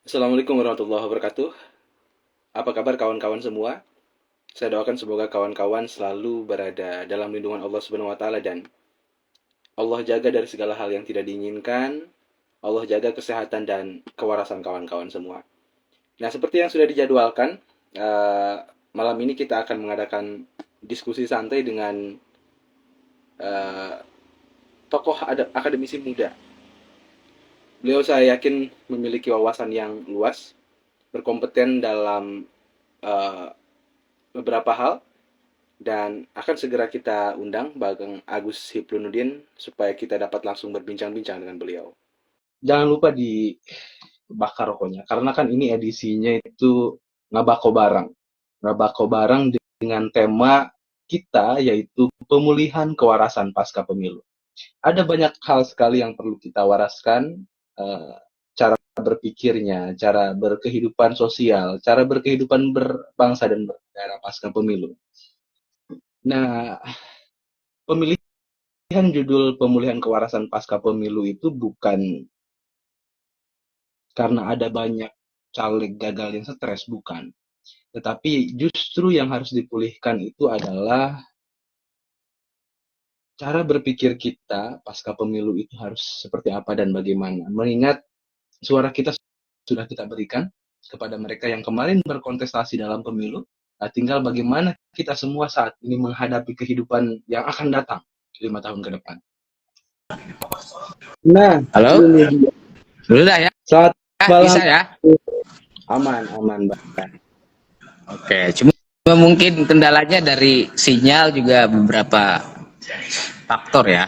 Assalamualaikum warahmatullahi wabarakatuh. Apa kabar kawan-kawan semua? Saya doakan semoga kawan-kawan selalu berada dalam lindungan Allah Subhanahu wa taala dan Allah jaga dari segala hal yang tidak diinginkan. Allah jaga kesehatan dan kewarasan kawan-kawan semua. Nah, seperti yang sudah dijadwalkan, eh, malam ini kita akan mengadakan diskusi santai dengan eh, tokoh akademisi muda. Beliau saya yakin memiliki wawasan yang luas, berkompeten dalam eh, beberapa hal dan akan segera kita undang Bageng Agus Hipnuddin supaya kita dapat langsung berbincang-bincang dengan beliau. Jangan lupa dibakar rokoknya karena kan ini edisinya itu ngabako bareng. Ngabako bareng dengan tema kita yaitu pemulihan kewarasan pasca pemilu. Ada banyak hal sekali yang perlu kita waraskan, cara berpikirnya, cara berkehidupan sosial, cara berkehidupan berbangsa dan bernegara pasca pemilu. Nah, pemilihan judul pemulihan kewarasan pasca pemilu itu bukan karena ada banyak caleg gagal yang stres, bukan. Tetapi justru yang harus dipulihkan itu adalah cara berpikir kita pasca pemilu itu harus seperti apa dan bagaimana. Mengingat suara kita sudah kita berikan kepada mereka yang kemarin berkontestasi dalam pemilu, tinggal bagaimana kita semua saat ini menghadapi kehidupan yang akan datang 5 tahun ke depan. Nah, halo, ini dia. sudah ya? Selamat malam. Bisa ya? Aman, Mbak. Oke, cuma mungkin kendalanya dari sinyal juga beberapa faktor ya.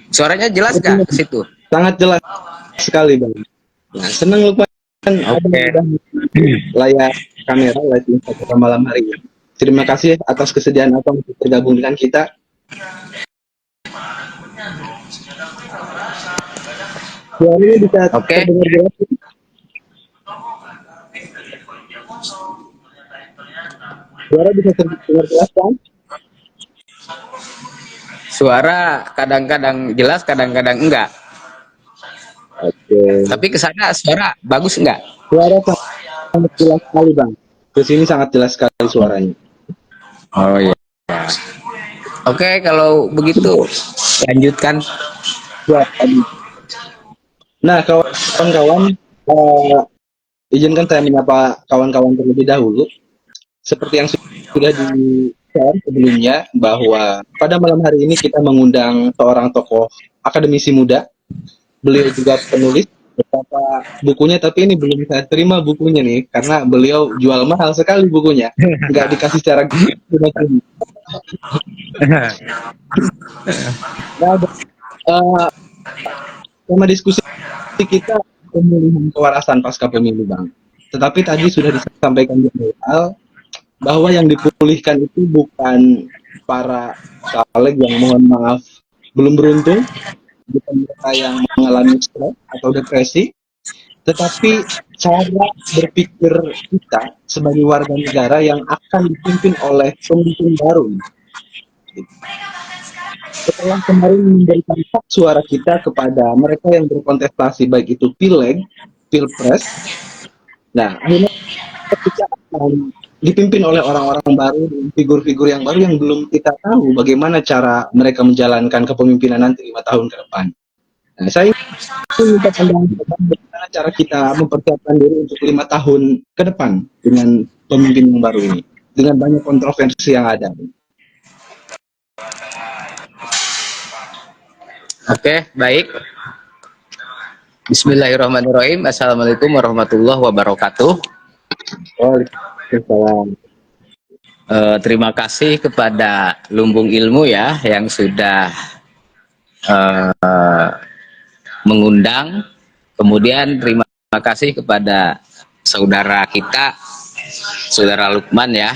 Suaranya jelas nggak ke situ? Sangat jelas sekali, Bang. Nah, senang Lukman ada layar kamera live Instagram malam hari ini. Terima kasih atas kesediaan Abang untuk bergabung dengan kita. Suara ini bisa terdengar jelas. Suara bisa terdengar jelas, Bang? Suara kadang-kadang jelas, kadang-kadang enggak. Oke. Tapi ke sana suara bagus enggak? Suara sangat jelas sekali, Bang. Ke sini sangat jelas sekali suaranya. Oh iya. Oke, kalau begitu lanjutkan. Ya, nah, kawan-kawan, izinkan saya menyapa kawan-kawan terlebih dahulu. Seperti yang sudah di-share sebelumnya, bahwa pada malam hari ini kita mengundang seorang tokoh akademisi muda. Beliau juga penulis beberapa bukunya, tapi ini belum saya terima bukunya nih, karena beliau jual mahal sekali bukunya. Nggak dikasih secara gratis. Nah, tema diskusi kita pemulihan kewarasan pasca pemilu, Bang. Tetapi tadi sudah disampaikan di awal bahwa yang dipulihkan itu bukan para caleg yang mohon maaf belum beruntung, bukan mereka yang mengalami stres atau depresi, tetapi cara berpikir kita sebagai warga negara yang akan dipimpin oleh pemimpin baru. Setelah kemarin memberikan hak suara kita kepada mereka yang berkontestasi, baik itu pileg, pilpres, nah akhirnya kita akan dipimpin oleh orang-orang baru, figur-figur yang baru yang belum kita tahu bagaimana cara mereka menjalankan kepemimpinan nanti 5 tahun ke depan. Nah, saya ingin minta pandangan bagaimana cara kita mempersiapkan diri untuk 5 tahun ke depan dengan pemimpin yang baru ini, dengan banyak kontroversi yang ada. Oke, baik. Bismillahirrahmanirrahim. Assalamualaikum warahmatullahi wabarakatuh. Waalaikumsalam. Terima kasih kepada Lumbung Ilmu ya yang sudah mengundang. Kemudian terima kasih kepada saudara kita, saudara Lukman ya.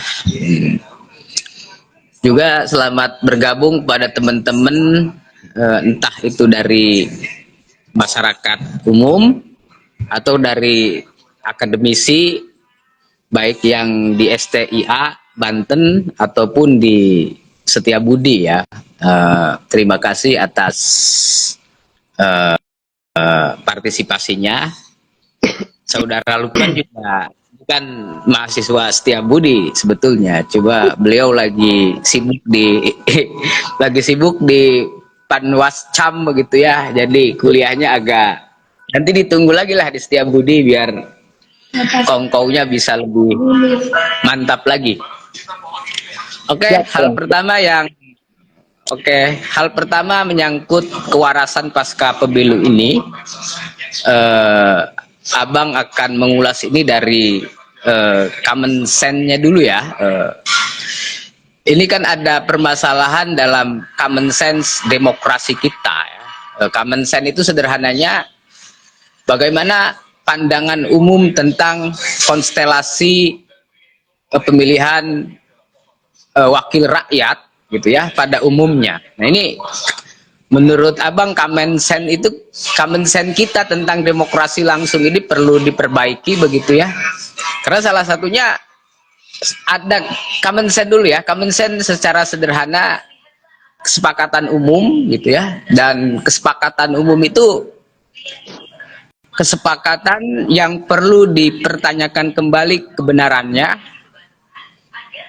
Juga selamat bergabung pada teman-teman entah itu dari masyarakat umum atau dari akademisi baik yang di STIA Banten ataupun di Setiabudi ya. Terima kasih atas partisipasinya. Saudara Lukman juga bukan mahasiswa Setiabudi sebetulnya. Coba beliau lagi sibuk di lagi sibuk di Panwascam begitu ya. Jadi kuliahnya agak nanti ditunggu lagi lah di Setiabudi biar kongkongnya bisa lebih mantap lagi. Oke, Siap, hal Bang. pertama yang hal pertama menyangkut kewarasan pasca pemilu ini. eh, Abang akan mengulas ini dari common sense-nya dulu ya. Ini kan ada permasalahan dalam common sense demokrasi kita. Ya. Common sense itu sederhananya bagaimana pandangan umum tentang konstelasi pemilihan wakil rakyat gitu ya pada umumnya. Nah ini menurut Abang common sense kita tentang demokrasi langsung ini perlu diperbaiki begitu ya. Karena salah satunya ada common sense dulu ya. Common sense secara sederhana kesepakatan umum gitu ya. Dan kesepakatan umum itu kesepakatan yang perlu dipertanyakan kembali kebenarannya,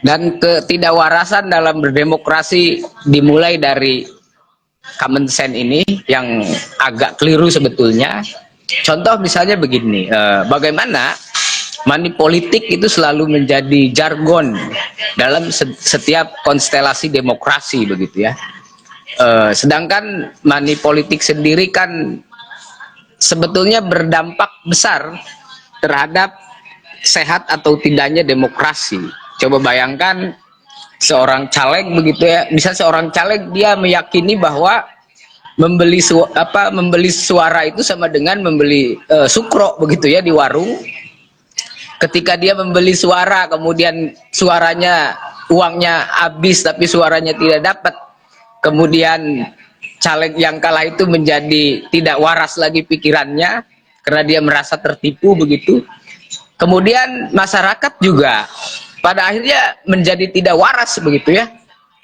dan ketidakwarasan dalam berdemokrasi dimulai dari common sense ini yang agak keliru sebetulnya. Contoh misalnya begini, bagaimana money politik itu selalu menjadi jargon dalam setiap konstelasi demokrasi begitu ya. Sedangkan money politik sendiri kan sebetulnya berdampak besar terhadap sehat atau tidaknya demokrasi. Coba bayangkan seorang caleg begitu ya, bisa seorang caleg dia meyakini bahwa membeli suara itu sama dengan membeli sukro begitu ya di warung. Ketika dia membeli suara kemudian uangnya habis tapi suaranya tidak dapat, kemudian caleg yang kalah itu menjadi tidak waras lagi pikirannya karena dia merasa tertipu begitu. Kemudian masyarakat juga pada akhirnya menjadi tidak waras begitu ya,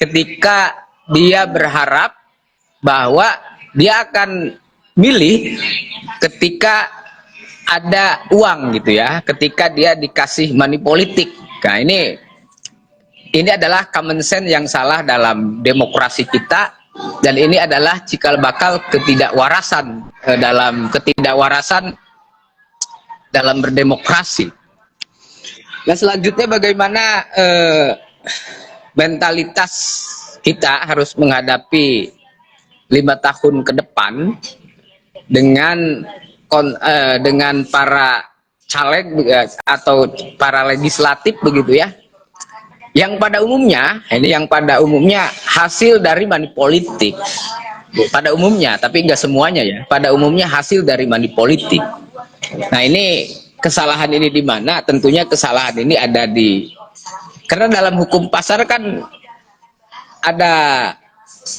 ketika dia berharap bahwa dia akan milih ketika ada uang gitu ya, ketika dia dikasih money politik. Nah ini adalah common sense yang salah dalam demokrasi kita, dan ini adalah cikal bakal ketidakwarasan dalam berdemokrasi. Nah selanjutnya bagaimana mentalitas kita harus menghadapi 5 tahun ke depan dengan para caleg atau para legislatif begitu ya, yang pada umumnya hasil dari money politik pada umumnya, tapi enggak semuanya ya, pada umumnya hasil dari money politik. Nah ini kesalahan ini di mana? Tentunya kesalahan ini ada karena dalam hukum pasar kan ada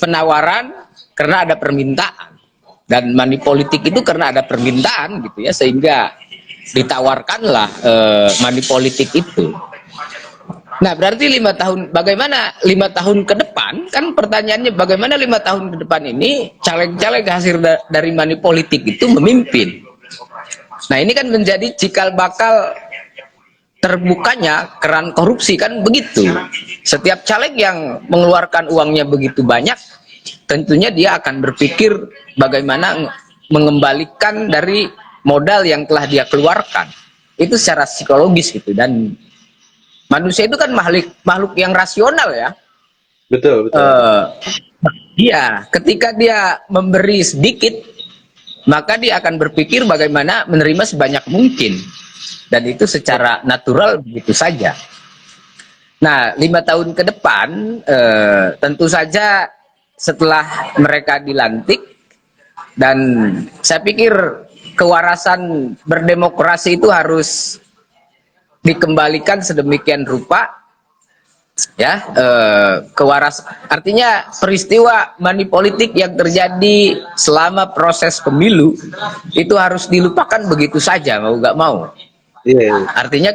penawaran karena ada permintaan, dan money politik itu karena ada permintaan gitu ya, sehingga ditawarkanlah money politik itu. Nah berarti 5 tahun, bagaimana 5 tahun ke depan, kan pertanyaannya bagaimana 5 tahun ke depan ini caleg-caleg hasil dari money politik itu memimpin. Nah ini kan menjadi cikal bakal terbukanya keran korupsi kan begitu. Setiap caleg yang mengeluarkan uangnya begitu banyak, tentunya dia akan berpikir bagaimana mengembalikan dari modal yang telah dia keluarkan. Itu secara psikologis gitu, dan manusia itu kan makhluk yang rasional ya. Betul. Iya, ketika dia memberi sedikit, maka dia akan berpikir bagaimana menerima sebanyak mungkin, dan itu secara natural begitu saja. Nah 5 tahun ke depan tentu saja setelah mereka dilantik, dan saya pikir kewarasan berdemokrasi itu harus dikembalikan sedemikian rupa ya, artinya peristiwa money politik yang terjadi selama proses pemilu itu harus dilupakan begitu saja, mau nggak mau. Artinya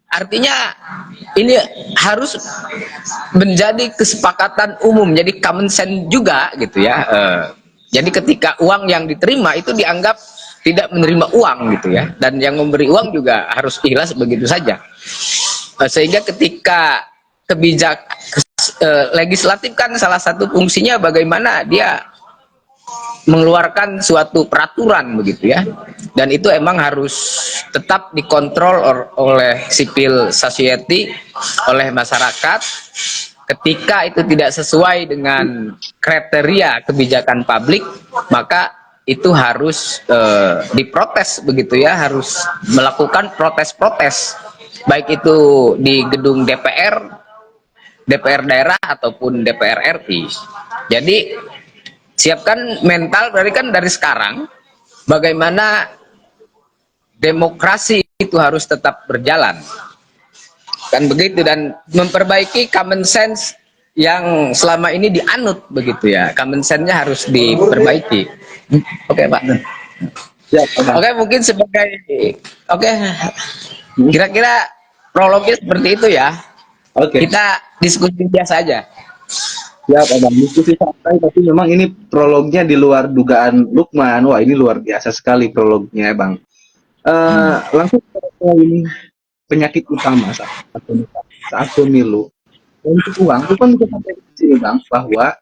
artinya ini harus menjadi kesepakatan umum, jadi common sense juga gitu ya. Jadi ketika uang yang diterima itu dianggap tidak menerima uang gitu ya, dan yang memberi uang juga harus ikhlas begitu saja. Sehingga ketika legislatif kan salah satu fungsinya bagaimana dia mengeluarkan suatu peraturan begitu ya, dan itu emang harus tetap dikontrol oleh civil society, oleh masyarakat. Ketika itu tidak sesuai dengan kriteria kebijakan publik, maka itu harus diprotes begitu ya, harus melakukan protes-protes, baik itu di gedung DPR, DPR daerah ataupun DPR RI. Jadi siapkan mental berarti kan dari sekarang, bagaimana demokrasi itu harus tetap berjalan, kan begitu, dan memperbaiki common sense yang selama ini dianut begitu ya, common sense-nya harus diperbaiki. Oke, Pak. Ya, Oke, mungkin sebagai kira-kira prolognya seperti itu ya. Oke. Kita diskusi biasa aja. Ya, Bang. Diskusi santai, tapi memang ini prolognya di luar dugaan Lukman. Wah, ini luar biasa sekali prolognya, Bang. Langsung ke poin penyakit utama saat pemilu. Untuk uang, Lukman bisa sampai di sini, Bang, bahwa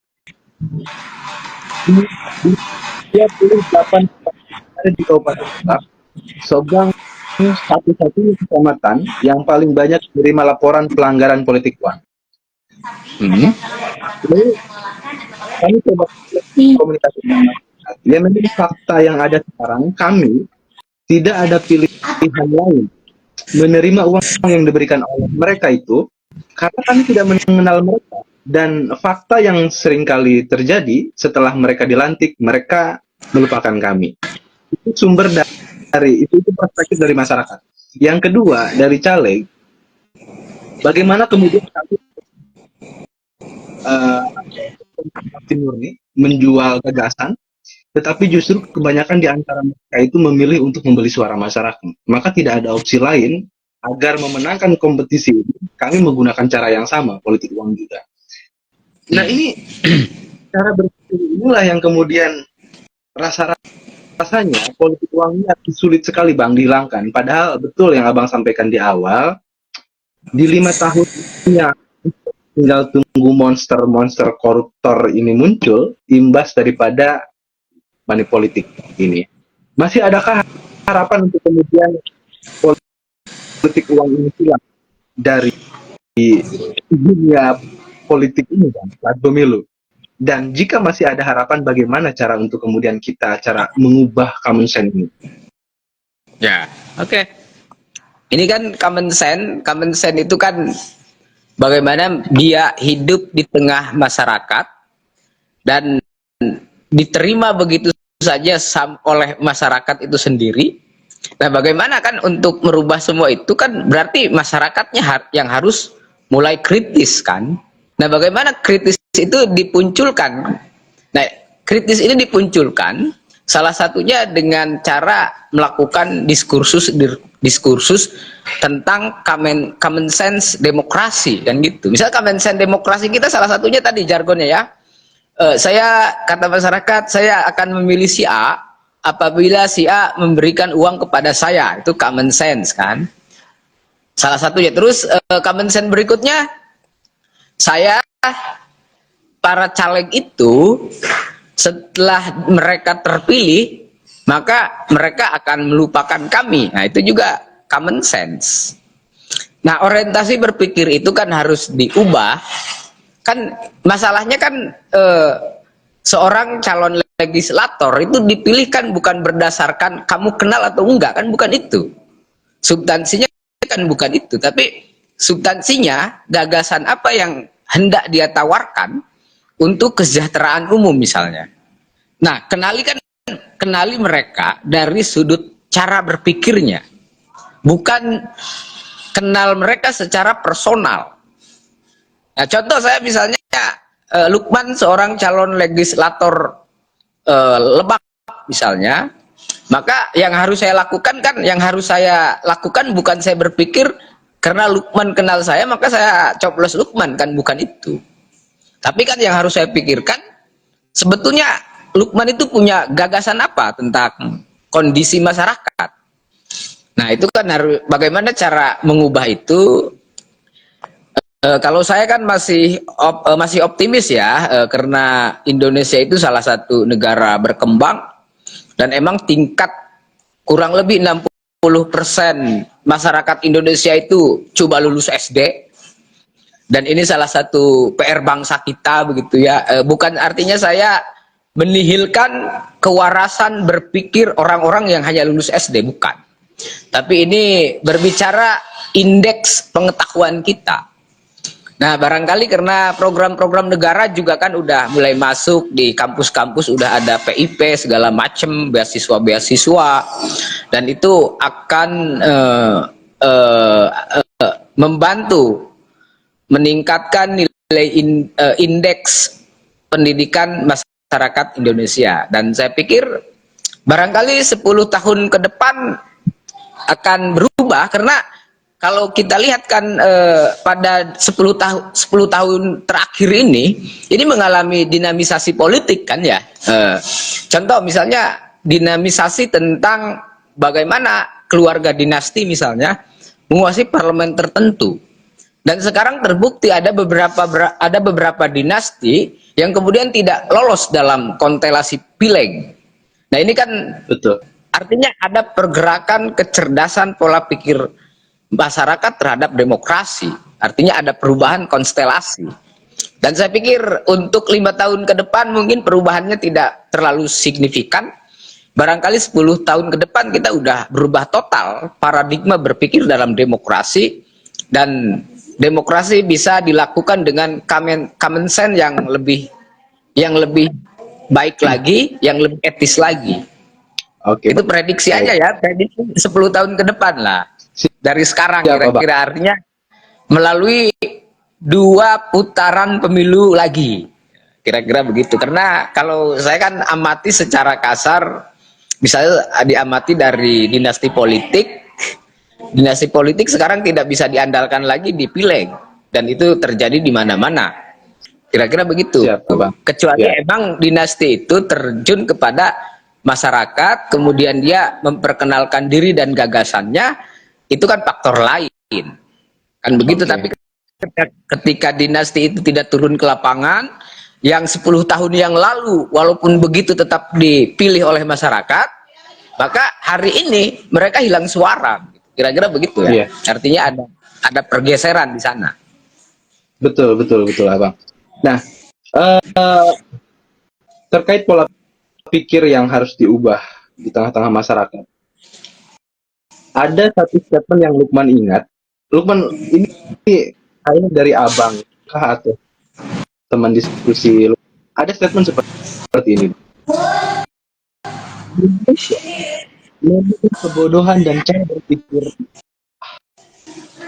di 38 ada di Kabupaten Lebak, Subang satu-satunya kecamatan yang paling banyak menerima laporan pelanggaran politik uang. Jadi, kami coba komunikasi dengan masyarakat. Ya, menjadi fakta yang ada sekarang, kami tidak ada pilihan lain menerima uang yang diberikan oleh mereka itu karena kami tidak mengenal mereka, dan fakta yang seringkali terjadi setelah mereka dilantik, mereka melupakan kami. Itu sumber dari itu perspektif dari masyarakat. Yang kedua, dari caleg, bagaimana kemudian kami murni menjual gagasan, tetapi justru kebanyakan di antara mereka itu memilih untuk membeli suara masyarakat. Maka tidak ada opsi lain agar memenangkan kompetisi ini, kami menggunakan cara yang sama, politik uang juga. Nah, ini cara berpikir inilah yang kemudian rasanya politik uang ini sulit sekali, Bang, dihilangkan. Padahal betul yang Abang sampaikan di awal, di 5 tahun ini tinggal tunggu monster-monster koruptor ini muncul, imbas daripada money politik ini. Masih adakah harapan untuk kemudian politik uang ini hilang dari dunia politik ini, Bang, saat pemilu? Dan jika masih ada harapan, bagaimana cara untuk kemudian cara mengubah common sense ini? Ya, oke. Ini kan common sense itu kan bagaimana dia hidup di tengah masyarakat dan diterima begitu saja oleh masyarakat itu sendiri. Nah, bagaimana kan untuk merubah semua itu kan berarti masyarakatnya yang harus mulai kritis kan. Nah, bagaimana kritis itu dipunculkan? Nah, kritis ini dipunculkan salah satunya dengan cara melakukan diskursus tentang common sense demokrasi kan gitu. Misal common sense demokrasi kita salah satunya tadi jargonnya ya. Saya kata masyarakat, saya akan memilih si A apabila si A memberikan uang kepada saya. Itu common sense kan. Salah satunya. Terus common sense berikutnya, para caleg itu setelah mereka terpilih, maka mereka akan melupakan kami. Nah, itu juga common sense. Nah, orientasi berpikir itu kan harus diubah. Kan masalahnya kan seorang calon legislator itu dipilihkan bukan berdasarkan kamu kenal atau enggak, kan bukan itu. Substansinya kan bukan itu, tapi substansinya gagasan apa yang hendak dia tawarkan untuk kesejahteraan umum misalnya. Nah, kenali mereka dari sudut cara berpikirnya, bukan kenal mereka secara personal. Nah, contoh saya misalnya Lukman seorang calon legislator Lebak misalnya, maka yang harus saya lakukan bukan saya berpikir karena Lukman kenal saya maka saya coblos Lukman, kan bukan itu. Tapi kan yang harus saya pikirkan sebetulnya Lukman itu punya gagasan apa tentang kondisi masyarakat. Nah, itu kan harus bagaimana cara mengubah itu. Kalau saya kan masih optimis ya, karena Indonesia itu salah satu negara berkembang dan emang tingkat kurang lebih 60% masyarakat Indonesia itu coba lulus SD, dan ini salah satu PR bangsa kita begitu ya. Bukan artinya saya menihilkan kewarasan berpikir orang-orang yang hanya lulus SD, bukan. Tapi ini berbicara indeks pengetahuan kita. Nah, barangkali karena program-program negara juga kan udah mulai masuk di kampus-kampus, udah ada PIP segala macam, beasiswa-beasiswa, dan itu akan membantu meningkatkan nilai indeks pendidikan masyarakat Indonesia. Dan saya pikir barangkali 10 tahun ke depan akan berubah, karena kalau kita lihat kan pada 10 tahun terakhir ini mengalami dinamisasi politik kan ya. Contoh misalnya dinamisasi tentang bagaimana keluarga dinasti misalnya menguasai parlemen tertentu. Dan sekarang terbukti ada beberapa dinasti yang kemudian tidak lolos dalam konstelasi pileg. Nah, ini kan Betul. artinya ada pergerakan kecerdasan pola pikir masyarakat terhadap demokrasi. Artinya ada perubahan konstelasi. Dan saya pikir untuk 5 tahun ke depan mungkin perubahannya tidak terlalu signifikan. Barangkali 10 tahun ke depan kita udah berubah total paradigma berpikir dalam demokrasi, dan demokrasi bisa dilakukan dengan common sense yang lebih baik lagi, yang lebih etis lagi. Oke. Itu prediksi aja ya, prediksi 10 tahun ke depan lah. Dari sekarang kira-kira, artinya melalui 2 putaran pemilu lagi. Kira-kira begitu. Karena kalau saya kan amati secara kasar, misalnya diamati dari dinasti politik. Dinasti politik sekarang tidak bisa diandalkan lagi di pileg, dan itu terjadi di mana-mana. Kira-kira begitu. Siap, Bang. Kecuali Ya. emang dinasti itu terjun kepada masyarakat, kemudian dia memperkenalkan diri dan gagasannya, itu kan faktor lain. Kan begitu. Oke. Tapi ketika dinasti itu tidak turun ke lapangan, yang 10 tahun yang lalu walaupun begitu tetap dipilih oleh masyarakat, maka hari ini mereka hilang suara. Kira-kira begitu ya. Iya. Artinya ada pergeseran di sana. Betul, Abang. Nah, terkait pola pikir yang harus diubah di tengah-tengah masyarakat, ada satu statement yang Lukman ingat. Lukman, ini kayaknya dari abang kah atau teman diskusi? Ada statement seperti ini. Memiliki kebodohan dan cara berpikir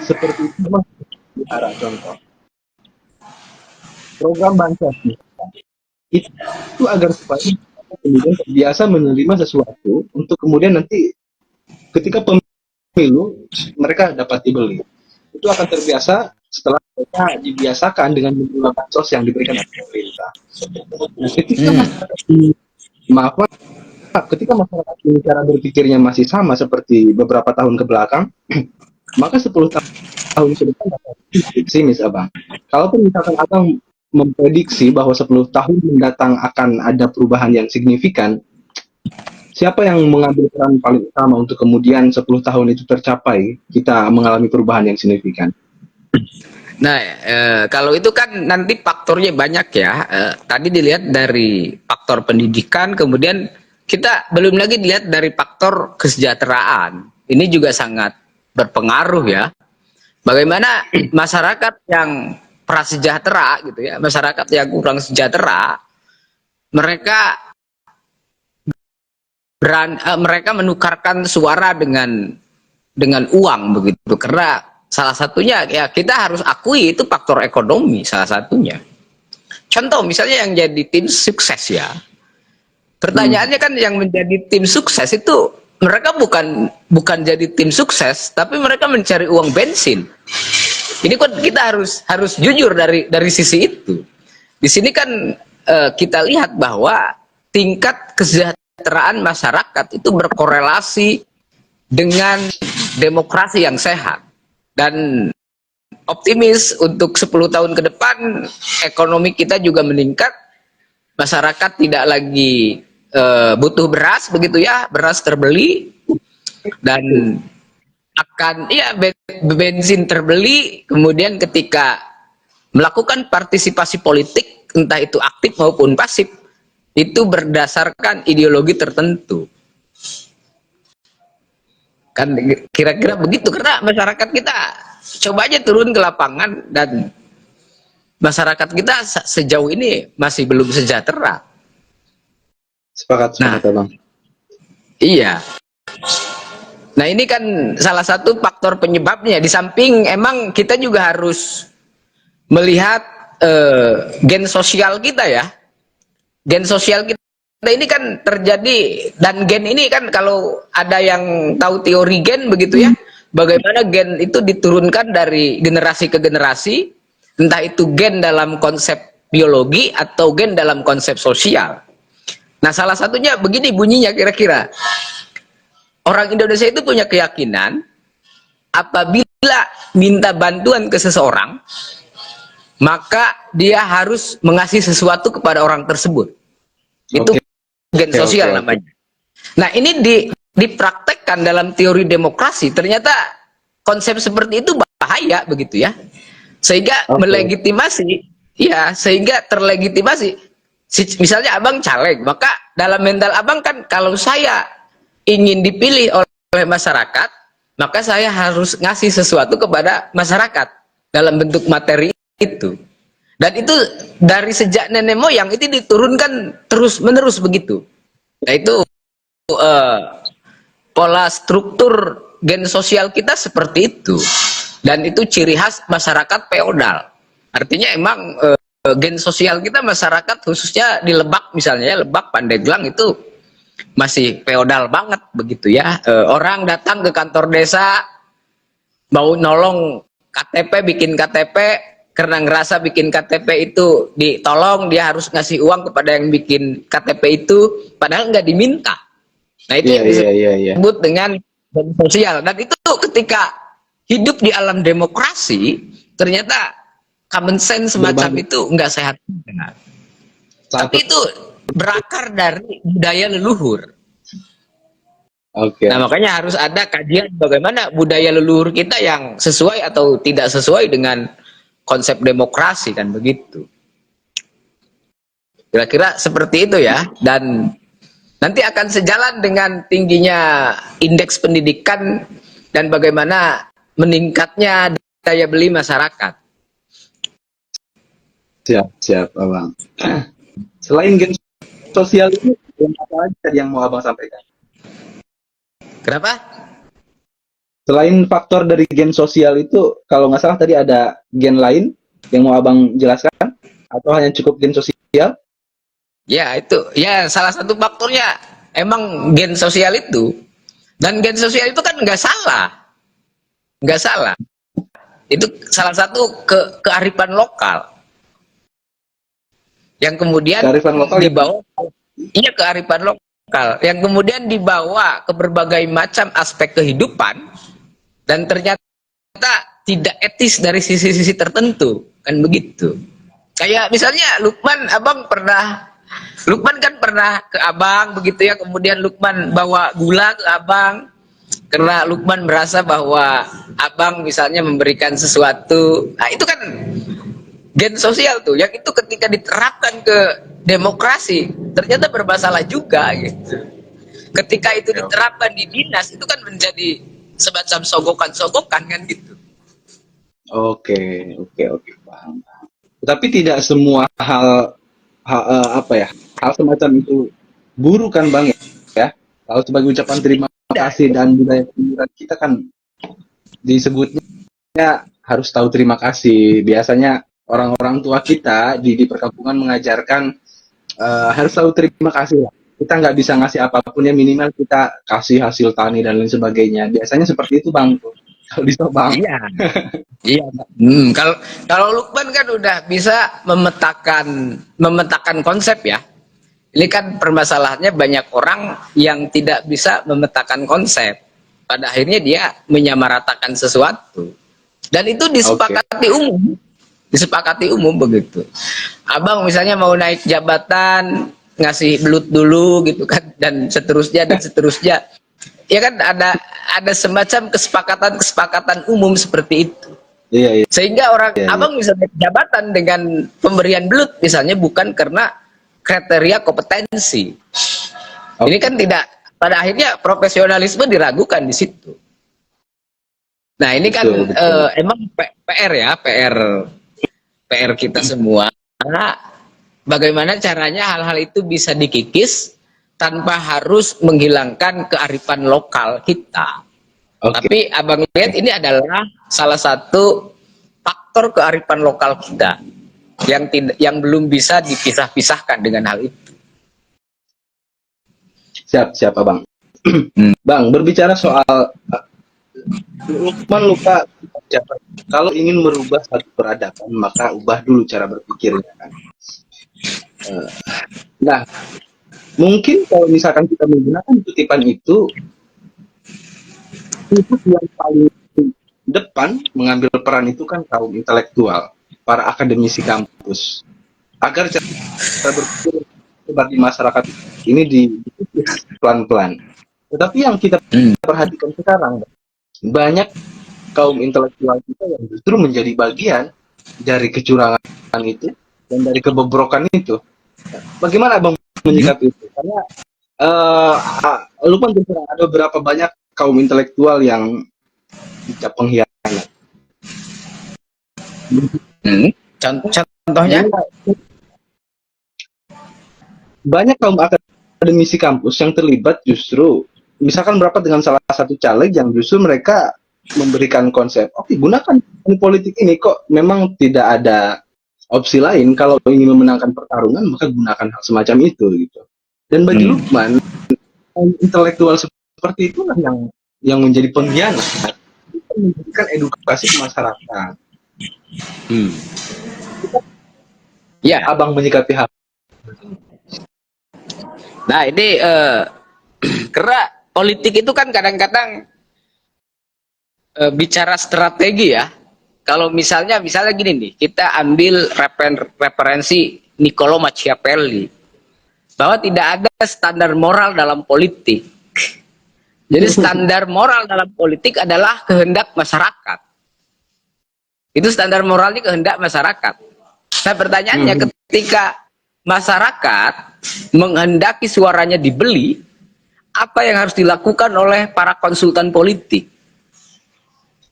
seperti itu masih arah contoh. Program bansos itu agar supaya kemudian terbiasa menerima sesuatu untuk kemudian nanti ketika pemilu mereka dapat dibeli. Itu akan terbiasa setelah mereka dibiasakan dengan menerima bansos yang diberikan oleh pemerintah. Nah, ketika ketika masyarakat ini cara berpikirnya masih sama seperti beberapa tahun ke belakang, maka 10 tahun ke depan akan pesimis, Abang. Kalaupun misalkan Abang memprediksi bahwa 10 tahun mendatang akan ada perubahan yang signifikan, siapa yang mengambil peran paling utama untuk kemudian 10 tahun itu tercapai, kita mengalami perubahan yang signifikan? Nah, kalau itu kan nanti faktornya banyak ya. Tadi dilihat dari faktor pendidikan, kemudian kita belum lagi dilihat dari faktor kesejahteraan. Ini juga sangat berpengaruh ya. Bagaimana masyarakat yang prasejahtera gitu ya, masyarakat yang kurang sejahtera, mereka menukarkan suara dengan uang begitu. Karena salah satunya ya kita harus akui itu faktor ekonomi salah satunya. Contoh misalnya yang jadi tim sukses ya. Pertanyaannya kan yang menjadi tim sukses itu mereka bukan jadi tim sukses, tapi mereka mencari uang bensin. Ini kan kita harus jujur dari sisi itu. Di sini kan kita lihat bahwa tingkat kesejahteraan kesejahteraan masyarakat itu berkorelasi dengan demokrasi yang sehat, dan optimis untuk 10 tahun ke depan ekonomi kita juga meningkat, masyarakat tidak lagi butuh beras begitu ya, beras terbeli, dan akan ya bensin terbeli. Kemudian ketika melakukan partisipasi politik, entah itu aktif maupun pasif, itu berdasarkan ideologi tertentu. Kan kira-kira begitu, karena masyarakat kita coba aja turun ke lapangan, dan masyarakat kita sejauh ini masih belum sejahtera. Sepakat Bang. Iya. Nah, ini kan salah satu faktor penyebabnya. Di samping emang kita juga harus melihat gen sosial kita ya. Gen sosial kita ini kan terjadi, dan gen ini kan kalau ada yang tahu teori gen begitu ya, bagaimana gen itu diturunkan dari generasi ke generasi, entah itu gen dalam konsep biologi atau gen dalam konsep sosial. Nah, salah satunya begini bunyinya kira-kira. Orang Indonesia itu punya keyakinan apabila minta bantuan ke seseorang, maka dia harus mengasih sesuatu kepada orang tersebut. Itu gen sosial namanya. Nah, ini dipraktekkan dalam teori demokrasi. Ternyata konsep seperti itu bahaya begitu ya. Sehingga melegitimasi, ya, sehingga terlegitimasi. Misalnya abang caleg, maka dalam mental abang kan, kalau saya ingin dipilih oleh masyarakat, maka saya harus ngasih sesuatu kepada masyarakat dalam bentuk materi itu. Dan itu dari sejak nenek moyang itu diturunkan terus menerus begitu. Nah, itu pola struktur gen sosial kita seperti itu, dan itu ciri khas masyarakat feodal. Artinya emang gen sosial kita, masyarakat khususnya di Lebak misalnya, Lebak, Pandeglang itu masih feodal banget begitu ya. Orang datang ke kantor desa mau nolong KTP, bikin KTP, karena ngerasa bikin KTP itu ditolong, dia harus ngasih uang kepada yang bikin KTP itu, padahal nggak diminta. Nah, itu yang disebut dengan gen sosial. Dan itu ketika hidup di alam demokrasi, ternyata common sense semacam itu nggak sehat. Tapi itu berakar dari budaya leluhur. Nah, makanya harus ada kajian bagaimana budaya leluhur kita yang sesuai atau tidak sesuai dengan konsep demokrasi, kan begitu. Kira-kira seperti itu ya. Dan nanti akan sejalan dengan tingginya indeks pendidikan dan bagaimana meningkatnya daya beli masyarakat. Siap Abang. Selain gen sosial itu, apa aja yang mau Abang sampaikan? Kenapa? Selain faktor dari gen sosial itu, kalau nggak salah tadi ada gen lain yang mau Abang jelaskan? Atau hanya cukup gen sosial? Ya, itu. Ya, salah satu faktornya emang gen sosial itu. Dan gen sosial itu kan nggak salah. Nggak salah. Itu salah satu kearifan lokal. Yang kemudian dibawa, iya, kearifan lokal yang kemudian dibawa ke berbagai macam aspek kehidupan, dan ternyata tidak etis dari sisi-sisi tertentu, kan begitu. Kayak misalnya Lukman kan pernah ke abang begitu ya, kemudian Lukman bawa gula ke abang karena Lukman merasa bahwa abang misalnya memberikan sesuatu. Nah, itu kan gen sosial tuh, yang itu ketika diterapkan ke demokrasi ternyata bermasalah juga gitu. Ketika itu diterapkan di dinas, itu kan menjadi semacam sogokan-sogokan kan gitu. Oke, paham. Tapi tidak semua hal semacam itu buruk kan Bang ya? Kalau sebagai ucapan terima kasih dan budaya penghiburan kita kan disebutnya harus tahu terima kasih. Biasanya orang-orang tua kita di perkampungan mengajarkan harus tahu terima kasih lah. Kita nggak bisa ngasih apapun ya, minimal kita kasih hasil tani dan lain sebagainya. Biasanya seperti itu Bang. Kalau di Bang. Iya. Iya. Kalau Lukman kan udah bisa memetakan konsep ya. Ini kan permasalahannya banyak orang yang tidak bisa memetakan konsep. Pada akhirnya dia menyamaratakan sesuatu. Dan itu Oke. disepakati umum. Disepakati umum begitu. Abang misalnya mau naik jabatan, ngasih belut dulu gitu kan, dan seterusnya dan seterusnya. Ya kan ada semacam kesepakatan umum seperti itu. Iya, iya, Sehingga orang iya, iya. abang bisa naik jabatan dengan pemberian belut misalnya bukan karena kriteria kompetensi. Ini Oke. kan tidak, pada akhirnya profesionalisme diragukan di situ. Nah ini kan Betul, betul. emang PR ya, PR kita semua. Karena bagaimana caranya hal-hal itu bisa dikikis tanpa harus menghilangkan kearifan lokal kita. Oke. Tapi abang lihat ini adalah salah satu faktor kearifan lokal kita yang belum bisa dipisah-pisahkan dengan hal itu. Siap, siap, Abang. Bang, berbicara soal Lukman luka ucapan, kalau ingin merubah satu peradaban, maka ubah dulu cara berpikirnya kan. Eh, Nah, mungkin kalau misalkan kita menggunakan kutipan itu yang paling depan mengambil peran itu kan kaum intelektual, para akademisi kampus, agar cara berpikir sebar di masyarakat ini dikikis pelan-pelan. Tetapi yang kita perhatikan sekarang, banyak kaum intelektual kita yang justru menjadi bagian dari kecurangan itu dan dari kebobrokan itu. Bagaimana Bang menyikapi itu? Karena uh, lupa terserah ada berapa banyak kaum intelektual yang dicap pengkhianat. Contohnya? Banyak kaum akademisi kampus yang terlibat justru misalkan berapa dengan salah satu caleg yang justru mereka memberikan konsep, oke, gunakan politik ini, kok memang tidak ada opsi lain kalau ingin memenangkan pertarungan, maka gunakan hal semacam itu gitu. Dan bagi Lukman, intelektual seperti itulah yang menjadi pengkhianat, memberikan edukasi ke masyarakat. Ya. Abang menyikapi hal. Nah ini karena politik itu kan kadang-kadang bicara strategi ya. Kalau misalnya gini nih, kita ambil referensi Niccolo Machiavelli bahwa tidak ada standar moral dalam politik. Jadi standar moral dalam politik adalah kehendak masyarakat. Itu standar moralnya kehendak masyarakat. Nah pertanyaannya, ketika masyarakat menghendaki suaranya dibeli, apa yang harus dilakukan oleh para konsultan politik?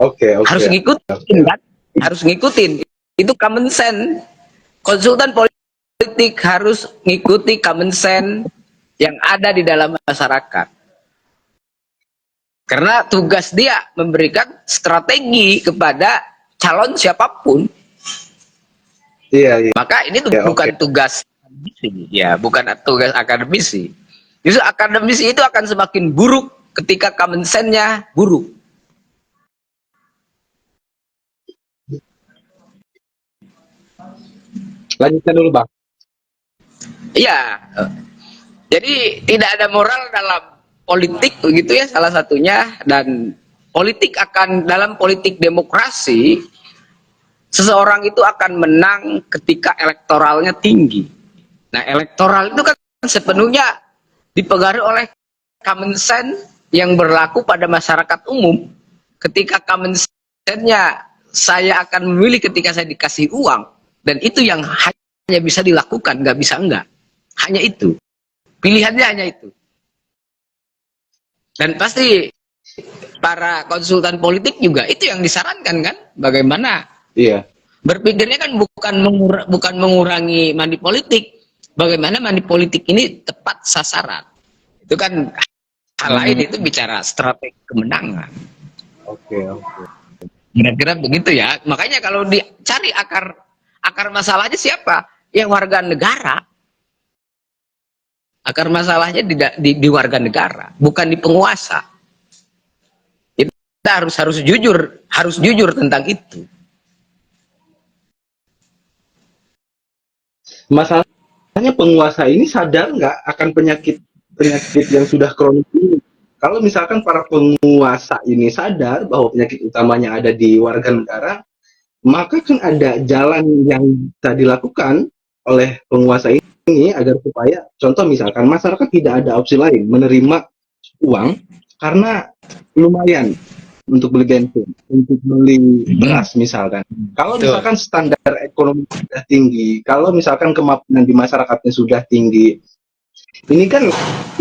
Oke. Harus ngikutin kan? Harus ngikutin. Itu common sense. Konsultan politik harus ngikuti common sense yang ada di dalam masyarakat. Karena tugas dia memberikan strategi kepada calon siapapun. Iya. Maka ini bukan tugas akademisi, ya, bukan tugas akademisi. Justru akademisi itu akan semakin buruk ketika common sense-nya buruk. Lanjutkan dulu Bang. Iya. Jadi tidak ada moral dalam politik begitu ya salah satunya, dan dalam politik demokrasi seseorang itu akan menang ketika elektoralnya tinggi. Nah, elektoral itu kan sepenuhnya dipengaruhi oleh common sense yang berlaku pada masyarakat umum. Ketika common sense-nya saya akan memilih ketika saya dikasih uang, dan itu yang hanya bisa dilakukan, nggak bisa enggak. Hanya itu. Pilihannya hanya itu. Dan pasti para konsultan politik juga itu yang disarankan kan, bagaimana berpikirnya kan bukan mengurangi money politik, bagaimana money politik ini tepat sasaran. Itu kan hal lain, itu bicara strategi kemenangan. Oke. Kira-kira begitu ya. Makanya kalau dicari akar masalahnya siapa? Yang warga negara. Akar masalahnya di warga negara, bukan di penguasa. Kita harus jujur tentang itu. Masalah penguasa ini sadar nggak akan penyakit yang sudah kronis ini? Kalau misalkan para penguasa ini sadar bahwa penyakit utamanya ada di warga negara, maka kan ada jalan yang bisa dilakukan oleh penguasa ini agar supaya, contoh misalkan masyarakat tidak ada opsi lain menerima uang karena lumayan untuk beli bensin, untuk beli beras misalkan. Kalau Betul. misalkan standar ekonomi sudah tinggi, kalau misalkan kemampuan di masyarakatnya sudah tinggi, ini kan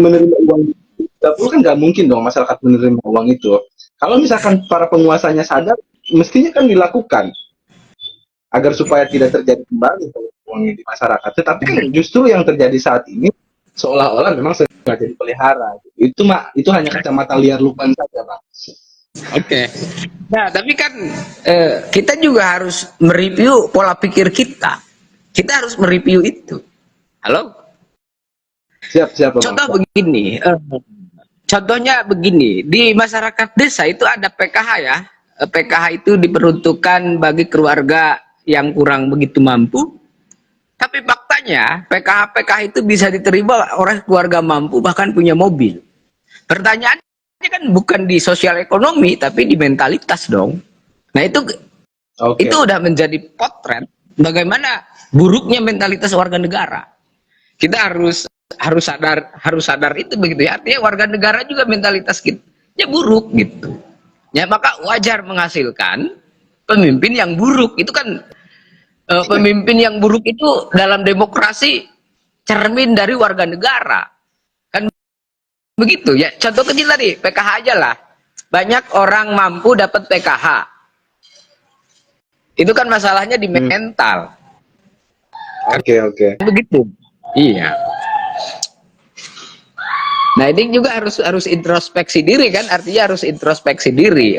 menerima uang 30 kan nggak mungkin dong masyarakat menerima uang itu. Kalau misalkan para penguasanya sadar, mestinya kan dilakukan agar supaya tidak terjadi kembali uangnya di masyarakat. Tetapi kan justru yang terjadi saat ini seolah-olah memang sengaja dipelihara. Itu hanya kacamata liar Lukman saja, Pak. Oke. Nah, tapi kan kita juga harus mereview pola pikir kita. Kita harus mereview itu. Halo? Siap, Bang. Contoh begini, contohnya begini, di masyarakat desa itu ada PKH ya. PKH itu diperuntukkan bagi keluarga yang kurang begitu mampu. Tapi faktanya PKH itu bisa diterima oleh keluarga mampu bahkan punya mobil. Pertanyaannya kan bukan di sosial ekonomi tapi di mentalitas dong. Nah itu udah menjadi potret bagaimana buruknya mentalitas warga negara. Kita harus sadar itu begitu ya. Artinya warga negara juga mentalitas kita buruk gitu. Ya maka wajar menghasilkan pemimpin yang buruk. Itu kan pemimpin yang buruk itu dalam demokrasi cermin dari warga negara. Kan begitu ya. Contoh kecil tadi, PKH aja lah. Banyak orang mampu dapat PKH. Itu kan masalahnya di mental. Oke. Begitu. Iya. Nah ini juga harus introspeksi diri kan, artinya harus introspeksi diri.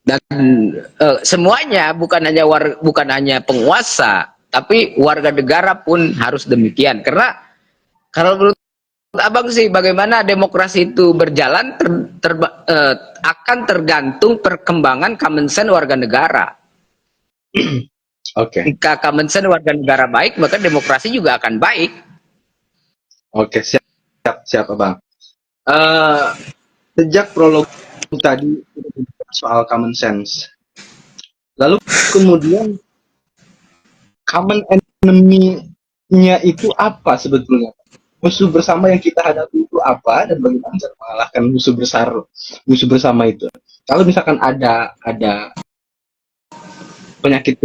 Dan semuanya bukan hanya penguasa, tapi warga negara pun harus demikian. Karena kalau menurut Abang sih, bagaimana demokrasi itu berjalan akan tergantung perkembangan common sense warga negara. Oke. Jika common sense warga negara baik, maka demokrasi juga akan baik. Oke, siap, Abang. Sejak prolog tadi soal common sense, lalu kemudian common enemy-nya itu apa sebetulnya? Musuh bersama yang kita hadapi itu apa dan bagaimana cara mengalahkan musuh bersama itu? Kalau misalkan ada penyakit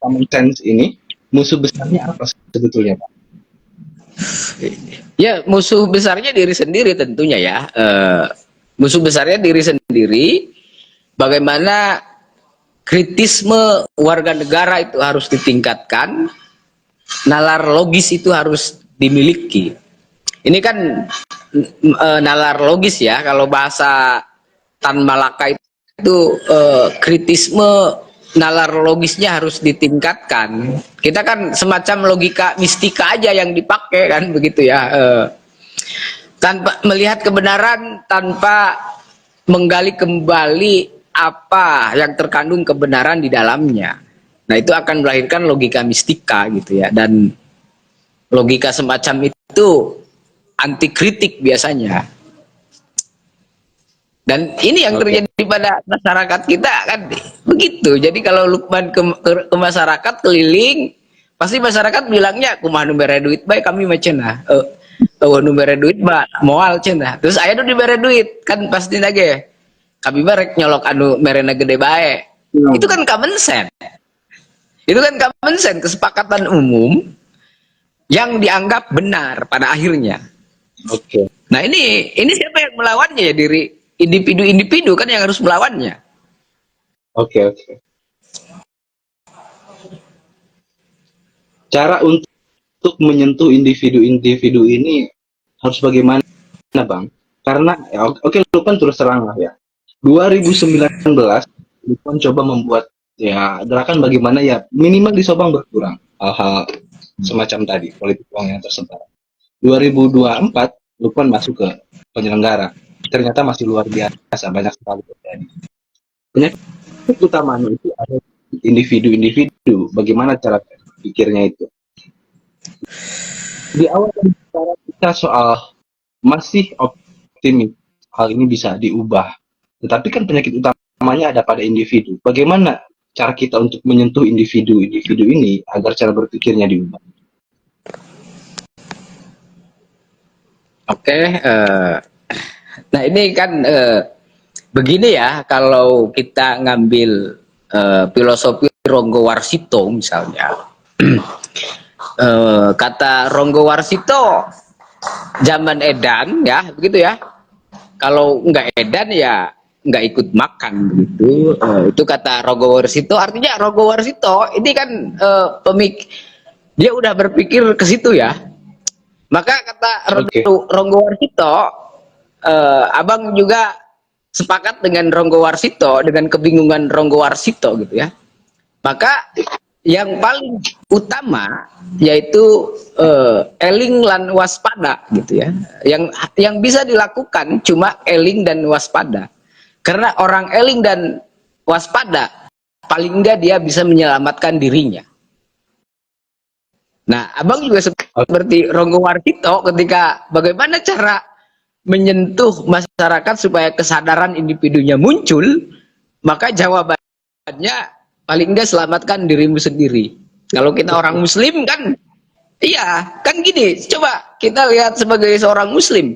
common sense ini, musuh besarnya apa sebetulnya, Pak? Ya, musuh besarnya diri sendiri tentunya ya. Musuh besarnya diri sendiri. Bagaimana kritisme warga negara itu harus ditingkatkan, nalar logis itu harus dimiliki. Ini kan nalar logis ya, kalau bahasa Tan Malaka itu kritisme nalar logisnya harus ditingkatkan. Kita kan semacam logika mistika aja yang dipakai kan begitu ya. Tanpa melihat kebenaran, tanpa menggali kembali apa yang terkandung kebenaran di dalamnya. Nah itu akan melahirkan logika mistika gitu ya. Dan logika semacam itu anti kritik biasanya. Dan ini yang terjadi pada masyarakat kita kan begitu. Jadi kalau Lukman ke masyarakat keliling, pasti masyarakat bilangnya kumaha nu bere duit bae kami mah cenah. Nu bere duit mah moal cenah. Terus aya nu dibere duit kan pasti lagi. Kami barek nyolok anu merena gede bae. Itu kan common sense. Itu kan common sense, kesepakatan umum yang dianggap benar pada akhirnya. Oke. Nah ini siapa yang melawannya ya, diri individu-individu kan yang harus melawannya. Oke. Cara untuk menyentuh individu-individu ini harus bagaimana, Bang? Karena oke, Lukman terus terang lah ya. 2019 Lukman coba membuat ya gerakan bagaimana ya minimal di Sabang berkurang hal-hal semacam tadi, politik uang yang tersebar. 2024 Lukman masuk ke penyelenggara, ternyata masih luar biasa, banyak sekali terjadi. Penyakit utamanya itu ada individu-individu, bagaimana cara pikirnya itu. Di awal bicara kita soal masih optimis hal ini bisa diubah. Tetapi kan penyakit utamanya ada pada individu. Bagaimana cara kita untuk menyentuh individu-individu ini agar cara berpikirnya diubah? Oke, nah ini kan begini ya, kalau kita ngambil filosofi Ronggo Warsito misalnya, kata Ronggo Warsito zaman edan ya, begitu ya. Kalau nggak edan ya nggak ikut makan begitu. Itu kata Ronggo Warsito. Artinya Ronggo Warsito ini kan dia udah berpikir ke situ ya. Maka kata Oke. Ronggo Warsito, abang juga sepakat dengan Ronggo Warsito, dengan kebingungan Ronggo Warsito gitu ya. Maka yang paling utama yaitu eling lan waspada gitu ya. Yang bisa dilakukan cuma eling dan waspada. Karena orang eling dan waspada paling enggak dia bisa menyelamatkan dirinya. Nah, abang juga seperti Ronggo Warsito ketika bagaimana cara menyentuh masyarakat supaya kesadaran individunya muncul, maka jawabannya paling enggak selamatkan dirimu sendiri. Kalau kita orang muslim kan, iya, kan gini, coba kita lihat sebagai seorang muslim.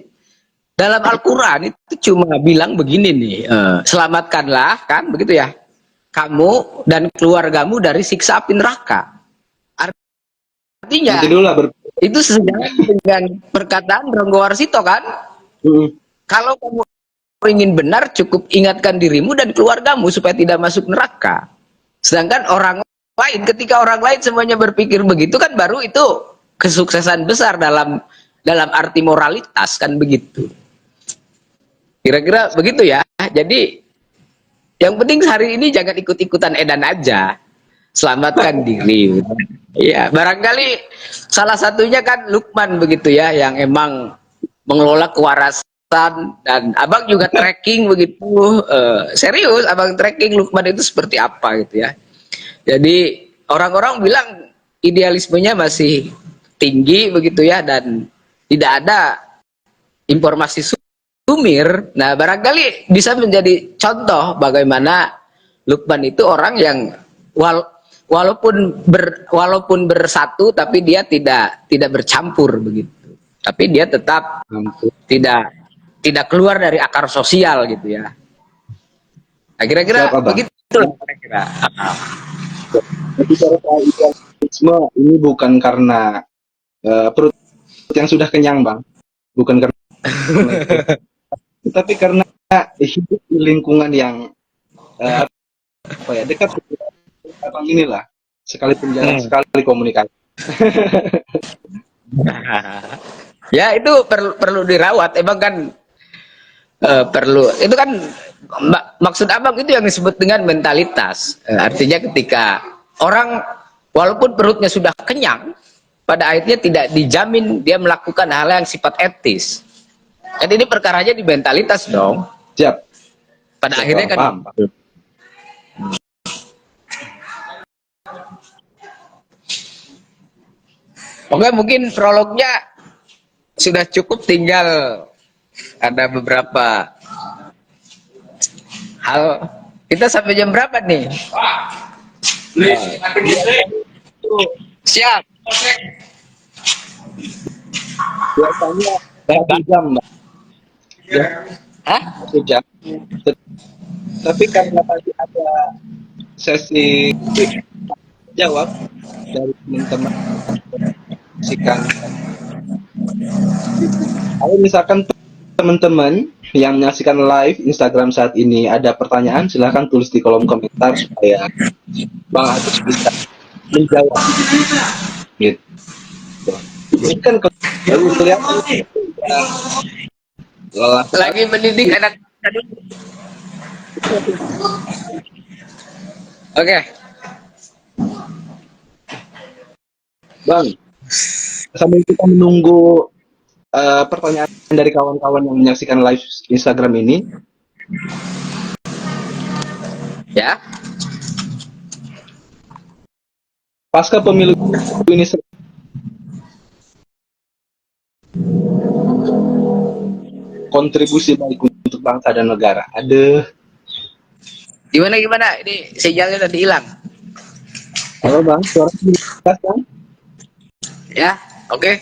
Dalam Al-Quran itu cuma bilang begini nih, selamatkanlah, kan begitu ya, kamu dan keluargamu dari siksa api neraka. Nanti Artinya, dulu lah itu sejalan dengan perkataan Ronggo Warsito kan, kalau kamu ingin benar cukup ingatkan dirimu dan keluargamu supaya tidak masuk neraka. Sedangkan orang lain, ketika orang lain semuanya berpikir begitu kan baru itu kesuksesan besar dalam arti moralitas kan begitu. Kira-kira begitu ya. Jadi yang penting hari ini jangan ikut-ikutan edan aja. Selamatkan diri. Iya, barangkali salah satunya kan Lukman begitu ya, yang emang mengelola kewarasan, dan abang juga tracking begitu. Serius, abang tracking Lukman itu seperti apa gitu ya. Jadi orang-orang bilang idealismenya masih tinggi begitu ya, dan tidak ada informasi sumir. Nah, barangkali bisa menjadi contoh bagaimana Lukman itu orang yang walaupun bersatu tapi dia tidak bercampur begitu. Tapi dia tetap tidak tidak keluar dari akar sosial gitu ya. Nah, kira-kira begitu kira-kira. bicara soal idealisme ini bukan karena perut yang sudah kenyang, Bang. Bukan karena itu. Tapi karena hidup di lingkungan yang apa ya, dekat dengan Abang inilah. Sekalipun jarang sekali komunikasi. Ya itu perlu dirawat. Emang kan perlu. Itu kan maksud abang itu yang disebut dengan mentalitas. Artinya ketika orang walaupun perutnya sudah kenyang, pada akhirnya tidak dijamin dia melakukan hal yang sifat etis. Jadi ini perkaranya di mentalitas dong. Siap. Pada Siap, akhirnya kan. paham. Oke, mungkin prolognya sudah cukup, tinggal ada beberapa hal. Kita sampai jam berapa nih? Siap. Biasanya 1 jam, Mbak. Ya, Hah? 1 jam. Tapi karena tadi ada sesi jawab dari teman-teman, kalau misalkan teman-teman yang menyaksikan live Instagram saat ini ada pertanyaan, silahkan tulis di kolom komentar supaya Bang Agus bisa menjawab. Gitu. Ini kan kalau kelihatan Lagi mendidik anak. Oke. Bang, sambil kita menunggu pertanyaan dari kawan-kawan yang menyaksikan live Instagram ini, Ya. pasca pemilu ini kontribusi baik untuk bangsa dan negara. Aduh, Gimana? Ini sinyalnya tadi hilang. halo Bang, suara jelas Bang? Ya, oke.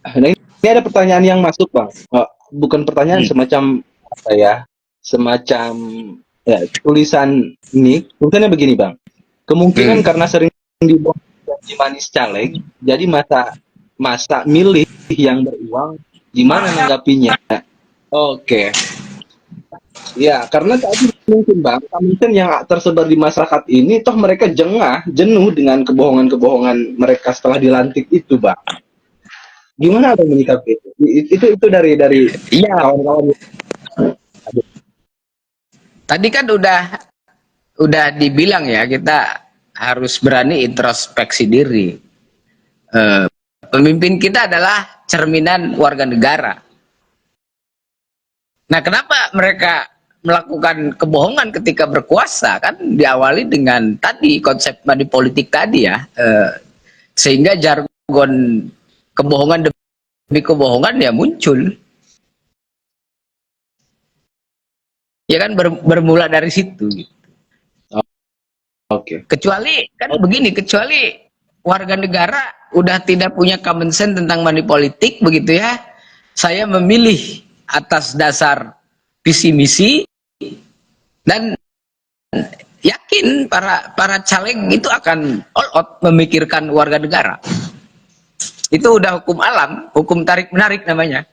Nah, ini ada pertanyaan yang masuk Bang. Oh, bukan pertanyaan, Hmm. semacam apa ya? Semacam ya, tulisannya begini Bang. Kemungkinan Hmm. karena sering dibuang janji manis caleg, jadi masa milih yang beruang, gimana nanggapinya? Oke. Ya, karena tadi mungkin Bang, mungkin yang tersebar di masyarakat ini, toh mereka jenuh dengan kebohongan-kebohongan mereka setelah dilantik itu, Bang. Gimana Abang menyikapi itu? Itu dari Iya, kawan-kawan. tadi kan udah dibilang ya, kita harus berani introspeksi diri. Eh, Pemimpin kita adalah cerminan warga negara. Nah, kenapa mereka melakukan kebohongan ketika berkuasa? Kan diawali dengan tadi konsep money politik tadi ya, sehingga jargon kebohongan demi kebohongan ya muncul. Ya kan bermula dari situ. Oke. Kecuali kan begini, kecuali warga negara udah tidak punya common sense tentang money politik begitu ya. Saya memilih atas dasar visi misi dan yakin para caleg itu akan all out memikirkan warga negara. Itu udah hukum alam, hukum tarik menarik namanya.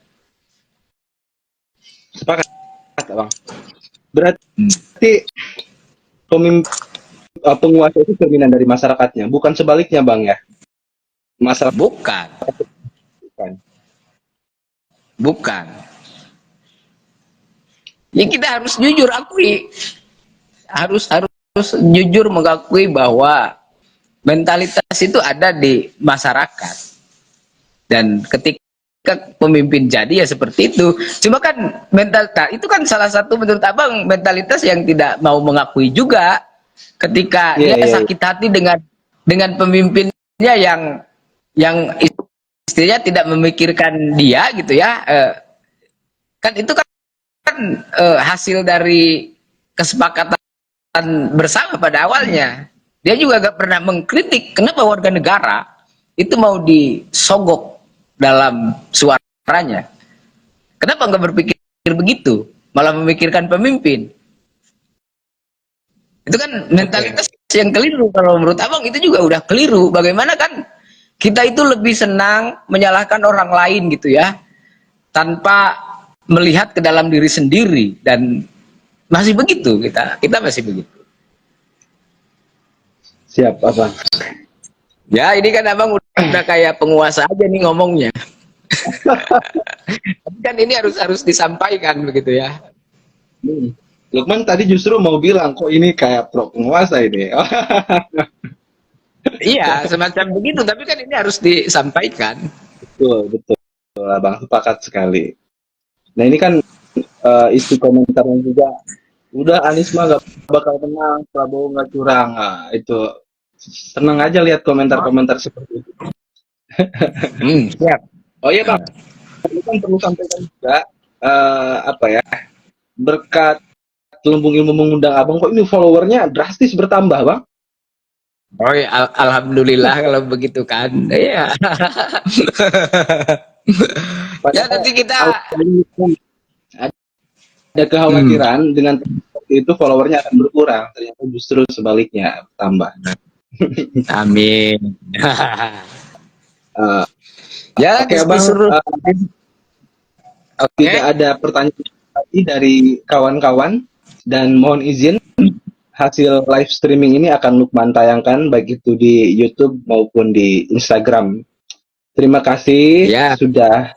Sepakat, Bang. Berarti penguasa itu cerminan dari masyarakatnya, bukan sebaliknya, Bang ya? Masyarakat Bukan, bukan. bukan. Ya kita harus jujur akui, harus jujur mengakui bahwa mentalitas itu ada di masyarakat. Dan ketika pemimpin jadi ya seperti itu. Cuma kan mentalitas itu kan salah satu menurut Abang mentalitas yang tidak mau mengakui juga ketika dia sakit hati dengan pemimpinnya yang istilahnya tidak memikirkan dia gitu ya. Kan itu kan hasil dari kesepakatan bersama pada awalnya. Dia juga gak pernah mengkritik kenapa warga negara itu mau disogok dalam suaranya. Kenapa nggak berpikir begitu, malah memikirkan pemimpin? Itu kan mentalitas yang keliru. Kalau menurut Abang itu juga udah keliru. Bagaimana kan kita itu lebih senang menyalahkan orang lain gitu ya, tanpa melihat ke dalam diri sendiri. Dan masih begitu kita masih begitu. Siap, Abang. Ya ini kan Abang udah kayak penguasa aja nih ngomongnya. Tapi kan ini harus disampaikan begitu ya. Lukman tadi justru mau bilang kok ini kayak pro penguasa ini. Iya, semacam begitu. Tapi kan ini harus disampaikan. Betul, Abang, sepakat sekali. Nah ini kan isi komentarnya juga, udah Anies mah gak bakal menang, Prabowo nggak curang. Nah, itu seneng aja lihat komentar-komentar seperti itu. Siap. Oh iya Bang, ini kan perlu sampaikan juga apa ya, berkat Lumbung Ilmu mengundang Abang, kok ini followernya drastis bertambah Bang. Oh ya, alhamdulillah kalau begitu kan. Iya. Ya nanti kita ada kekhawatiran dengan seperti itu followernya akan berkurang, ternyata justru sebaliknya bertambah. amin. Ya Oke Abang, tidak ada pertanyaan lagi dari kawan-kawan dan mohon izin hasil live streaming ini akan Lukman tayangkan baik itu di YouTube maupun di Instagram. Terima kasih sudah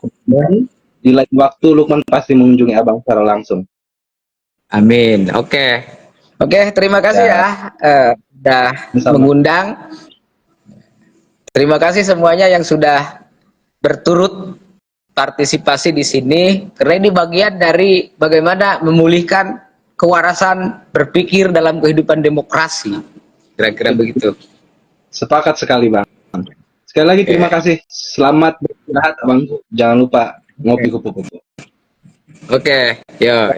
di lain waktu Lukman pasti mengunjungi Abang secara langsung. Amin. Oke, terima kasih ya sudah mengundang. Terima kasih semuanya yang sudah berturut partisipasi di sini, karena ini bagian dari bagaimana memulihkan kewarasan berpikir dalam kehidupan demokrasi. Kira-kira begitu. Sepakat sekali Bang. Sekali lagi terima kasih. Selamat beristirahat, Abang. Jangan lupa ngopi kupu-kupu. Oke, yo.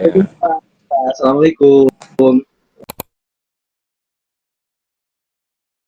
Assalamualaikum.